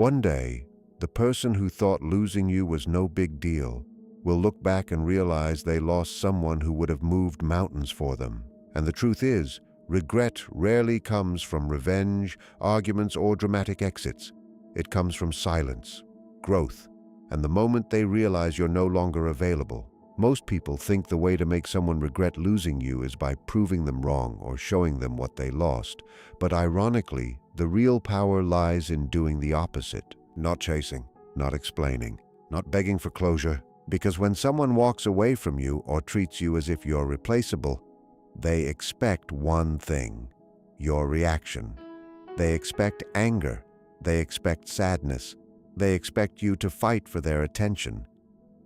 One day, the person who thought losing you was no big deal will look back and realize they lost someone who would have moved mountains for them. And the truth is, regret rarely comes from revenge, arguments, or dramatic exits. It comes from silence, growth, and the moment they realize you're no longer available. Most people think the way to make someone regret losing you is by proving them wrong or showing them what they lost. But ironically, the real power lies in doing the opposite. Not chasing, not explaining, not begging for closure. Because when someone walks away from you or treats you as if you're replaceable, they expect one thing: your reaction. They expect anger. They expect sadness. They expect you to fight for their attention.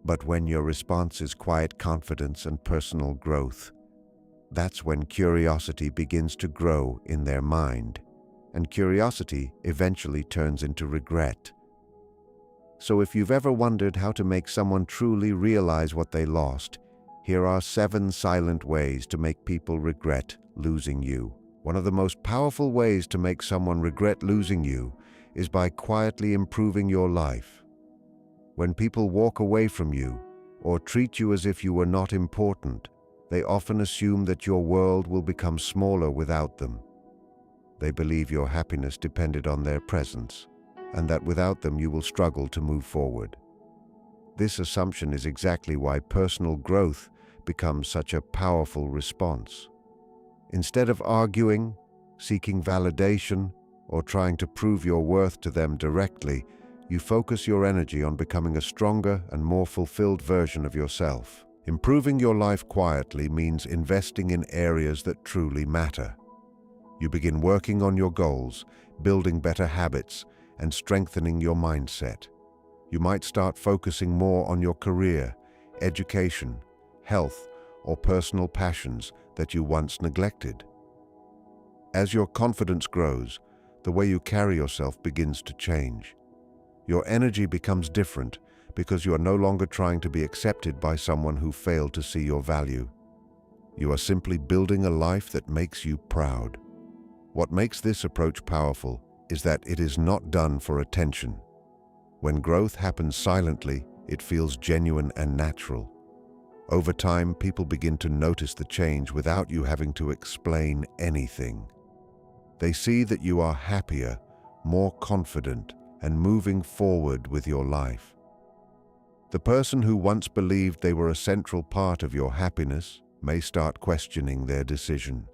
But when your response is quiet confidence and personal growth, that's when curiosity begins to grow in their mind, and curiosity eventually turns into regret. So if you've ever wondered how to make someone truly realize what they lost, here are 7 silent ways to make people regret losing you. One of the most powerful ways to make someone regret losing you is by quietly improving your life. When people walk away from you or treat you as if you were not important, they often assume that your world will become smaller without them. They believe your happiness depended on their presence, and that without them you will struggle to move forward. This assumption is exactly why personal growth becomes such a powerful response. Instead of arguing, seeking validation, or trying to prove your worth to them directly, you focus your energy on becoming a stronger and more fulfilled version of yourself. Improving your life quietly means investing in areas that truly matter. You begin working on your goals, building better habits, and strengthening your mindset. You might start focusing more on your career, education, health, or personal passions that you once neglected. As your confidence grows, the way you carry yourself begins to change. Your energy becomes different because you are no longer trying to be accepted by someone who failed to see your value. You are simply building a life that makes you proud. What makes this approach powerful is that it is not done for attention. When growth happens silently, it feels genuine and natural. Over time, people begin to notice the change without you having to explain anything. They see that you are happier, more confident, and moving forward with your life. The person who once believed they were a central part of your happiness may start questioning their decision.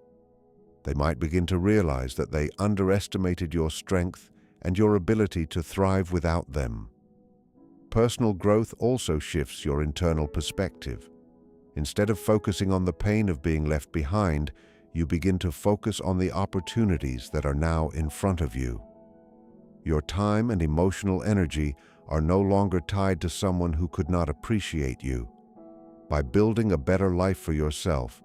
They might begin to realize that they underestimated your strength and your ability to thrive without them. Personal growth also shifts your internal perspective. Instead of focusing on the pain of being left behind, you begin to focus on the opportunities that are now in front of you. Your time and emotional energy are no longer tied to someone who could not appreciate you. By building a better life for yourself,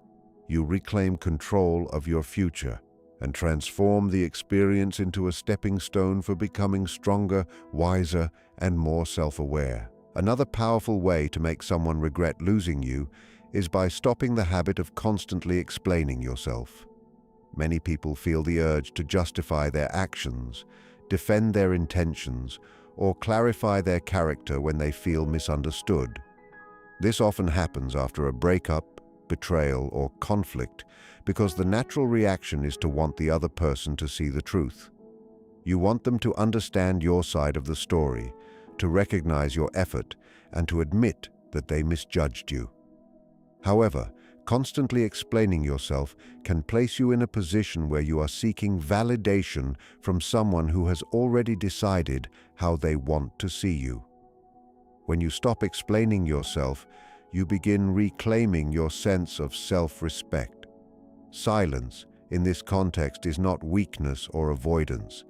you reclaim control of your future and transform the experience into a stepping stone for becoming stronger, wiser, and more self-aware. Another powerful way to make someone regret losing you is by stopping the habit of constantly explaining yourself. Many people feel the urge to justify their actions, defend their intentions, or clarify their character when they feel misunderstood. This often happens after a breakup, betrayal, or conflict because the natural reaction is to want the other person to see the truth. You want them to understand your side of the story, to recognize your effort, and to admit that they misjudged you. However, constantly explaining yourself can place you in a position where you are seeking validation from someone who has already decided how they want to see you. When you stop explaining yourself, you begin reclaiming your sense of self-respect. Silence, in this context, is not weakness or avoidance.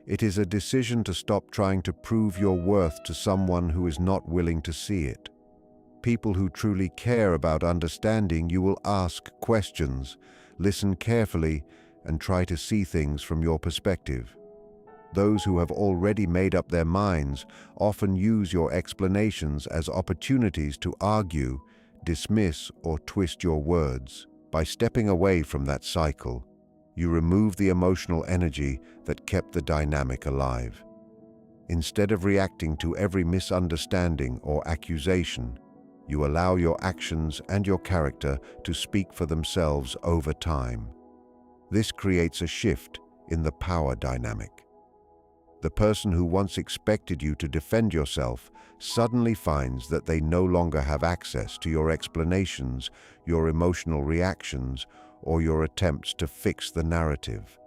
It is a decision to stop trying to prove your worth to someone who is not willing to see it. People who truly care about understanding you will ask questions, listen carefully, and try to see things from your perspective. Those who have already made up their minds often use your explanations as opportunities to argue, dismiss, or twist your words. By stepping away from that cycle, you remove the emotional energy that kept the dynamic alive. Instead of reacting to every misunderstanding or accusation, you allow your actions and your character to speak for themselves over time. This creates a shift in the power dynamic. The person who once expected you to defend yourself suddenly finds that they no longer have access to your explanations, your emotional reactions, or your attempts to fix the narrative.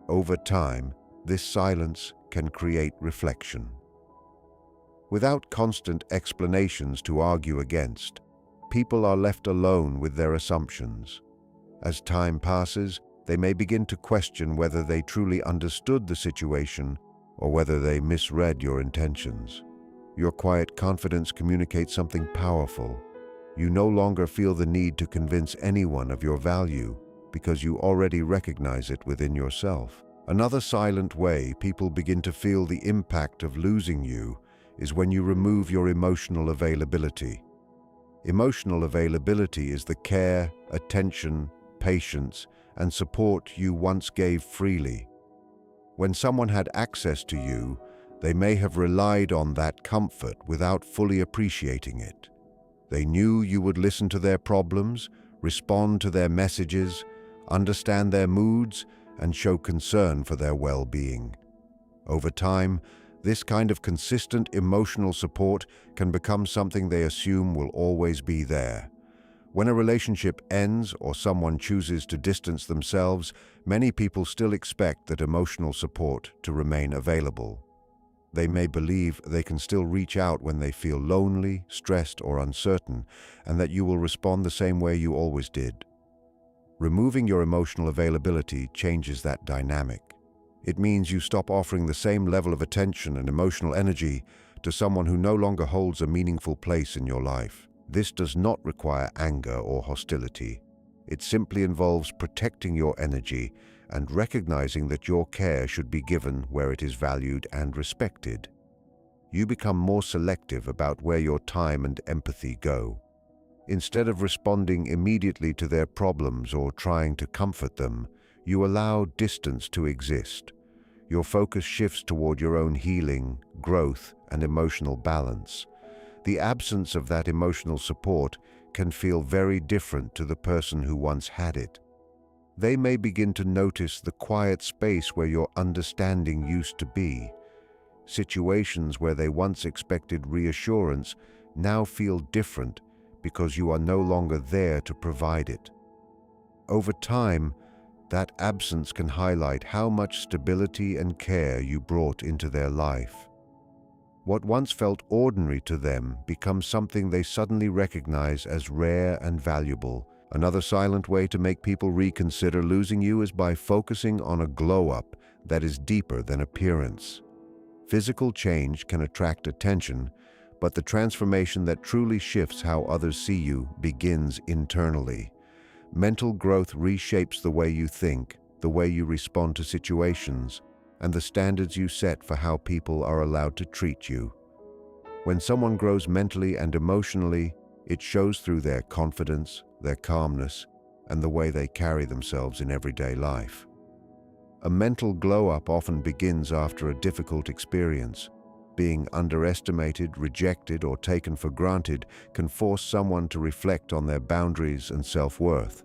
Over time, this silence can create reflection. Without constant explanations to argue against, people are left alone with their assumptions. As time passes, they may begin to question whether they truly understood the situation or whether they misread your intentions. Your quiet confidence communicates something powerful. You no longer feel the need to convince anyone of your value because you already recognize it within yourself. Another silent way people begin to feel the impact of losing you is when you remove your emotional availability. Emotional availability is the care, attention, patience, and support you once gave freely. When someone had access to you, they may have relied on that comfort without fully appreciating it. They knew you would listen to their problems, respond to their messages, understand their moods, and show concern for their well-being. Over time, this kind of consistent emotional support can become something they assume will always be there. When a relationship ends or someone chooses to distance themselves, many people still expect that emotional support to remain available. They may believe they can still reach out when they feel lonely, stressed, or uncertain, and that you will respond the same way you always did. Removing your emotional availability changes that dynamic. It means you stop offering the same level of attention and emotional energy to someone who no longer holds a meaningful place in your life. This does not require anger or hostility. It simply involves protecting your energy and recognizing that your care should be given where it is valued and respected. You become more selective about where your time and empathy go. Instead of responding immediately to their problems or trying to comfort them, you allow distance to exist. Your focus shifts toward your own healing, growth, and emotional balance. The absence of that emotional support can feel very different to the person who once had it. They may begin to notice the quiet space where your understanding used to be. Situations where they once expected reassurance now feel different because you are no longer there to provide it. Over time, that absence can highlight how much stability and care you brought into their life. What once felt ordinary to them becomes something they suddenly recognize as rare and valuable. Another silent way to make people reconsider losing you is by focusing on a glow-up that is deeper than appearance. Physical change can attract attention, but the transformation that truly shifts how others see you begins internally. Mental growth reshapes the way you think, the way you respond to situations, and the standards you set for how people are allowed to treat you. When someone grows mentally and emotionally, it shows through their confidence, their calmness, and the way they carry themselves in everyday life. A mental glow-up often begins after a difficult experience. Being underestimated, rejected, or taken for granted can force someone to reflect on their boundaries and self-worth.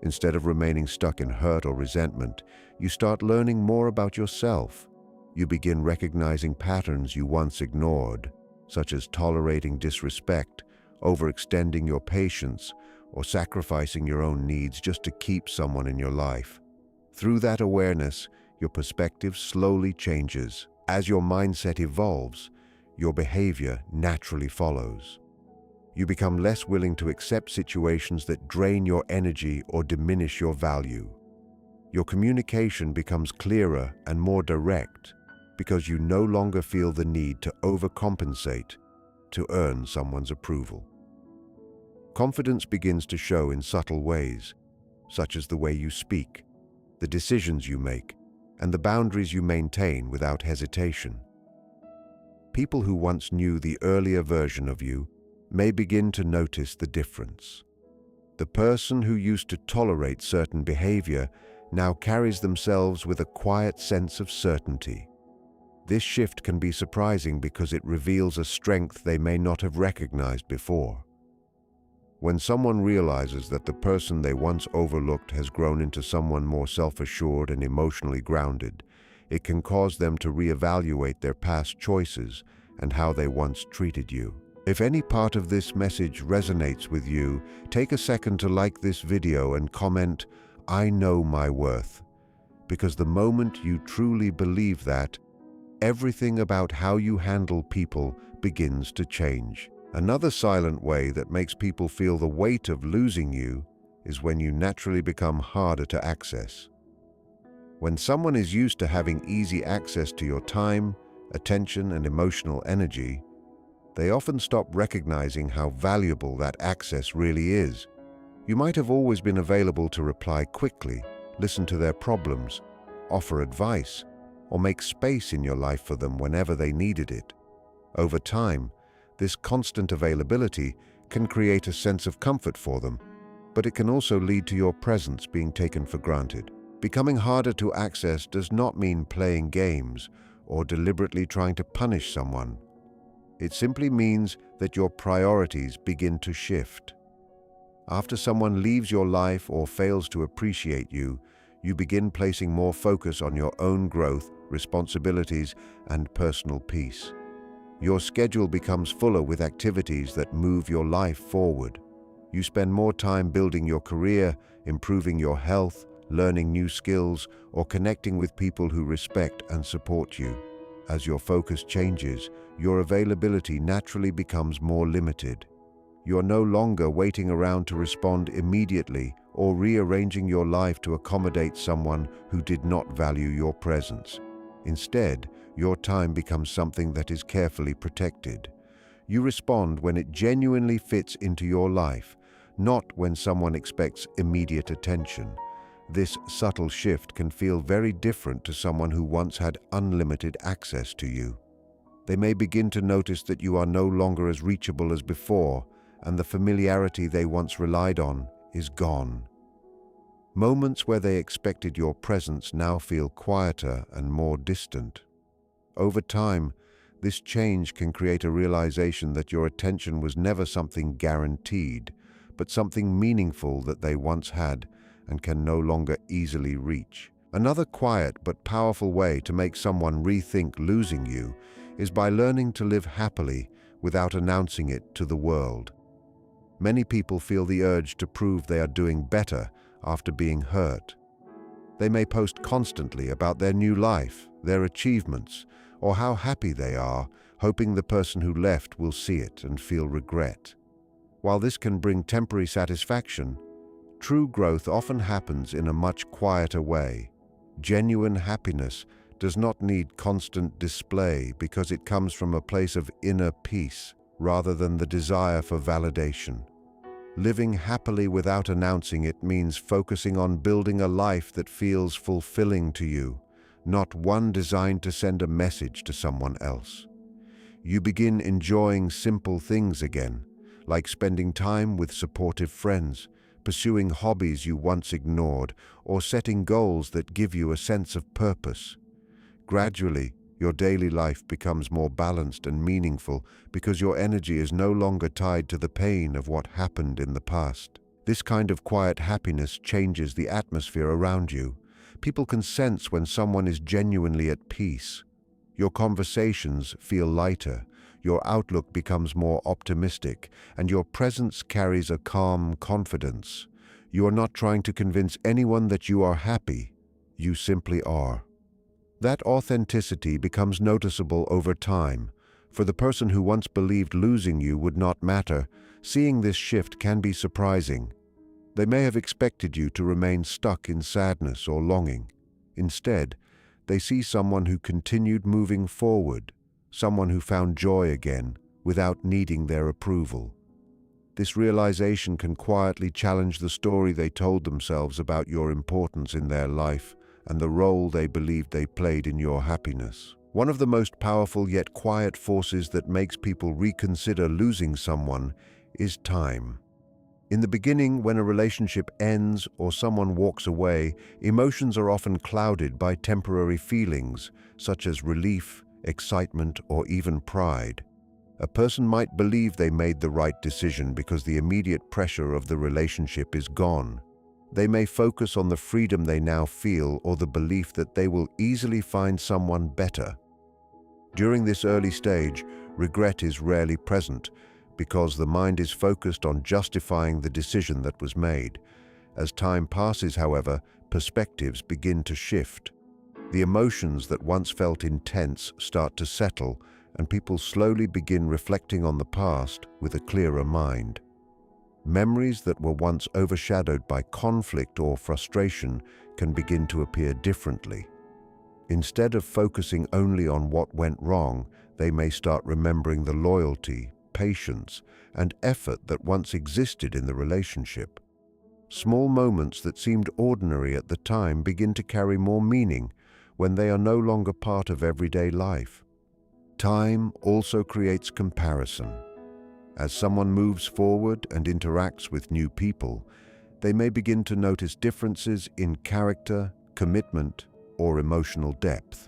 Instead of remaining stuck in hurt or resentment, you start learning more about yourself. You begin recognizing patterns you once ignored, such as tolerating disrespect, overextending your patience, or sacrificing your own needs just to keep someone in your life. Through that awareness, your perspective slowly changes. As your mindset evolves, your behavior naturally follows. You become less willing to accept situations that drain your energy or diminish your value. Your communication becomes clearer and more direct because you no longer feel the need to overcompensate to earn someone's approval. Confidence begins to show in subtle ways, such as the way you speak, the decisions you make, and the boundaries you maintain without hesitation. People who once knew the earlier version of you may begin to notice the difference. The person who used to tolerate certain behavior now carries themselves with a quiet sense of certainty. This shift can be surprising because it reveals a strength they may not have recognized before. When someone realizes that the person they once overlooked has grown into someone more self-assured and emotionally grounded, it can cause them to reevaluate their past choices and how they once treated you. If any part of this message resonates with you, take a second to like this video and comment, "I know my worth." Because the moment you truly believe that, everything about how you handle people begins to change. Another silent way that makes people feel the weight of losing you is when you naturally become harder to access. When someone is used to having easy access to your time, attention, and emotional energy, they often stop recognizing how valuable that access really is. You might have always been available to reply quickly, listen to their problems, offer advice, or make space in your life for them whenever they needed it. Over time, this constant availability can create a sense of comfort for them, but it can also lead to your presence being taken for granted. Becoming harder to access does not mean playing games or deliberately trying to punish someone. It simply means that your priorities begin to shift. After someone leaves your life or fails to appreciate you, you begin placing more focus on your own growth, responsibilities, and personal peace. Your schedule becomes fuller with activities that move your life forward. You spend more time building your career, improving your health, learning new skills, or connecting with people who respect and support you. As your focus changes, your availability naturally becomes more limited. You are no longer waiting around to respond immediately or rearranging your life to accommodate someone who did not value your presence. Instead, your time becomes something that is carefully protected. You respond when it genuinely fits into your life, not when someone expects immediate attention. This subtle shift can feel very different to someone who once had unlimited access to you. They may begin to notice that you are no longer as reachable as before, and the familiarity they once relied on is gone. Moments where they expected your presence now feel quieter and more distant. Over time, this change can create a realization that your attention was never something guaranteed, but something meaningful that they once had and can no longer easily reach. Another quiet but powerful way to make someone rethink losing you is by learning to live happily without announcing it to the world. Many people feel the urge to prove they are doing better after being hurt. They may post constantly about their new life, their achievements, or how happy they are, hoping the person who left will see it and feel regret. While this can bring temporary satisfaction, true growth often happens in a much quieter way. Genuine happiness does not need constant display because it comes from a place of inner peace rather than the desire for validation. Living happily without announcing it means focusing on building a life that feels fulfilling to you, not one designed to send a message to someone else. You begin enjoying simple things again, like spending time with supportive friends, pursuing hobbies you once ignored, or setting goals that give you a sense of purpose. Gradually, your daily life becomes more balanced and meaningful because your energy is no longer tied to the pain of what happened in the past. This kind of quiet happiness changes the atmosphere around you. People can sense when someone is genuinely at peace. Your conversations feel lighter, your outlook becomes more optimistic, and your presence carries a calm confidence. You are not trying to convince anyone that you are happy. You simply are. That authenticity becomes noticeable over time. For the person who once believed losing you would not matter, seeing this shift can be surprising. They may have expected you to remain stuck in sadness or longing. Instead, they see someone who continued moving forward, someone who found joy again without needing their approval. This realization can quietly challenge the story they told themselves about your importance in their life and the role they believed they played in your happiness. One of the most powerful yet quiet forces that makes people reconsider losing someone is time. In the beginning, when a relationship ends or someone walks away, emotions are often clouded by temporary feelings such as relief, excitement, or even pride. A person might believe they made the right decision because the immediate pressure of the relationship is gone. They may focus on the freedom they now feel or the belief that they will easily find someone better. During this early stage, regret is rarely present because the mind is focused on justifying the decision that was made. As time passes, however, perspectives begin to shift. The emotions that once felt intense start to settle, and people slowly begin reflecting on the past with a clearer mind. Memories that were once overshadowed by conflict or frustration can begin to appear differently. Instead of focusing only on what went wrong, they may start remembering the loyalty, patience, and effort that once existed in the relationship. Small moments that seemed ordinary at the time begin to carry more meaning when they are no longer part of everyday life. Time also creates comparison. As someone moves forward and interacts with new people, they may begin to notice differences in character, commitment, or emotional depth.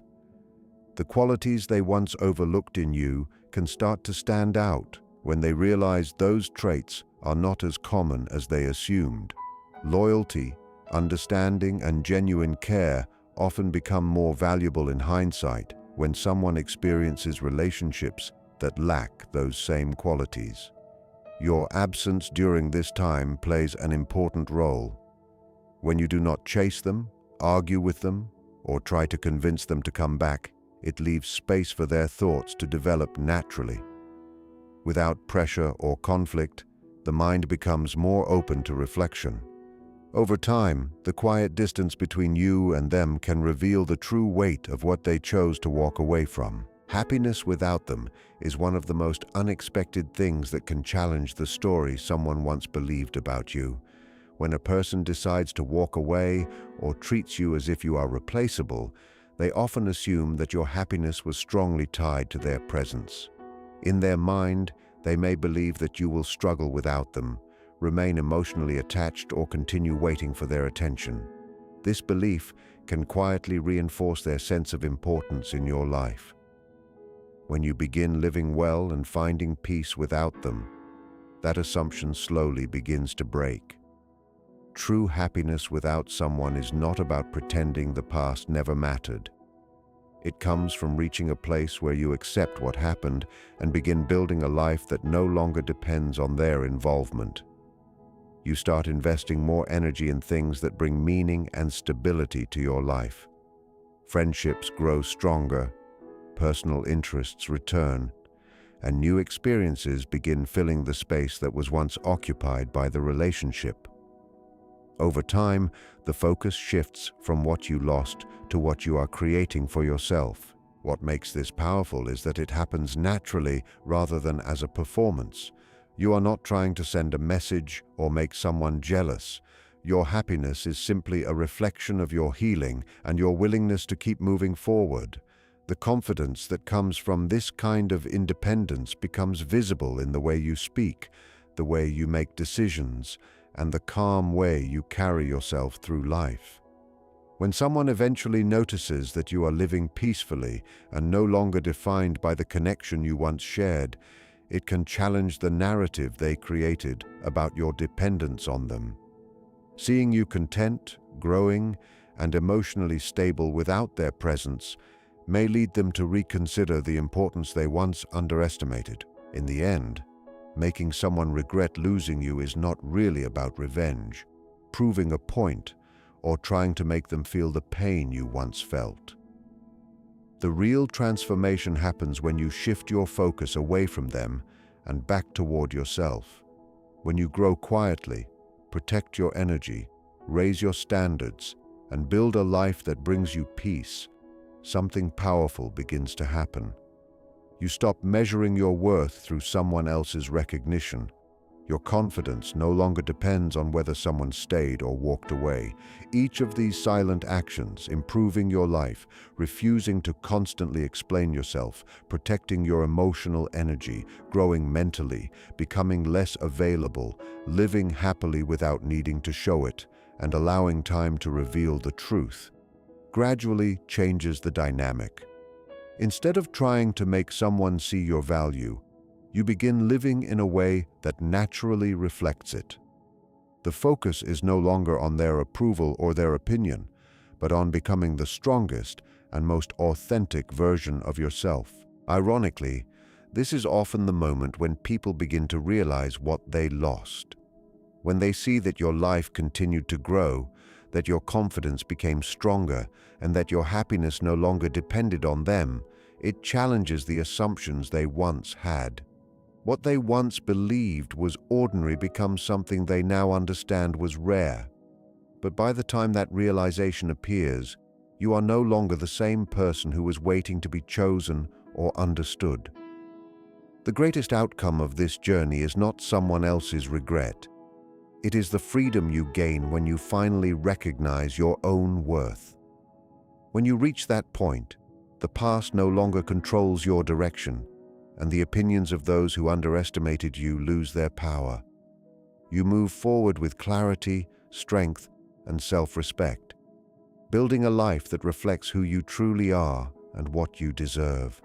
The qualities they once overlooked in you can start to stand out when they realize those traits are not as common as they assumed. Loyalty, understanding, and genuine care often become more valuable in hindsight when someone experiences relationships that lack those same qualities. Your absence during this time plays an important role. When you do not chase them, argue with them, or try to convince them to come back, it leaves space for their thoughts to develop naturally. Without pressure or conflict, the mind becomes more open to reflection. Over time, the quiet distance between you and them can reveal the true weight of what they chose to walk away from. Happiness without them is one of the most unexpected things that can challenge the story someone once believed about you. When a person decides to walk away or treats you as if you are replaceable, they often assume that your happiness was strongly tied to their presence. In their mind, they may believe that you will struggle without them, remain emotionally attached, or continue waiting for their attention. This belief can quietly reinforce their sense of importance in your life. When you begin living well and finding peace without them, that assumption slowly begins to break. True happiness without someone is not about pretending the past never mattered. It comes from reaching a place where you accept what happened and begin building a life that no longer depends on their involvement. You start investing more energy in things that bring meaning and stability to your life. Friendships grow stronger, personal interests return, and new experiences begin filling the space that was once occupied by the relationship. Over time, the focus shifts from what you lost to what you are creating for yourself. What makes this powerful is that it happens naturally rather than as a performance. You are not trying to send a message or make someone jealous. Your happiness is simply a reflection of your healing and your willingness to keep moving forward. The confidence that comes from this kind of independence becomes visible in the way you speak, the way you make decisions, and the calm way you carry yourself through life. When someone eventually notices that you are living peacefully and no longer defined by the connection you once shared, it can challenge the narrative they created about your dependence on them. Seeing you content, growing, and emotionally stable without their presence may lead them to reconsider the importance they once underestimated. In the end, making someone regret losing you is not really about revenge, proving a point, or trying to make them feel the pain you once felt. The real transformation happens when you shift your focus away from them and back toward yourself. When you grow quietly, protect your energy, raise your standards, and build a life that brings you peace, something powerful begins to happen. You stop measuring your worth through someone else's recognition. Your confidence no longer depends on whether someone stayed or walked away. Each of these silent actions, improving your life, refusing to constantly explain yourself, protecting your emotional energy, growing mentally, becoming less available, living happily without needing to show it, and allowing time to reveal the truth, gradually changes the dynamic. Instead of trying to make someone see your value, you begin living in a way that naturally reflects it. The focus is no longer on their approval or their opinion, but on becoming the strongest and most authentic version of yourself. Ironically, this is often the moment when people begin to realize what they lost. When they see that your life continued to grow, that your confidence became stronger, and that your happiness no longer depended on them, it challenges the assumptions they once had. What they once believed was ordinary becomes something they now understand was rare. But by the time that realization appears, you are no longer the same person who was waiting to be chosen or understood. The greatest outcome of this journey is not someone else's regret. It is the freedom you gain when you finally recognize your own worth. When you reach that point, the past no longer controls your direction, and the opinions of those who underestimated you lose their power. You move forward with clarity, strength, and self-respect, building a life that reflects who you truly are and what you deserve.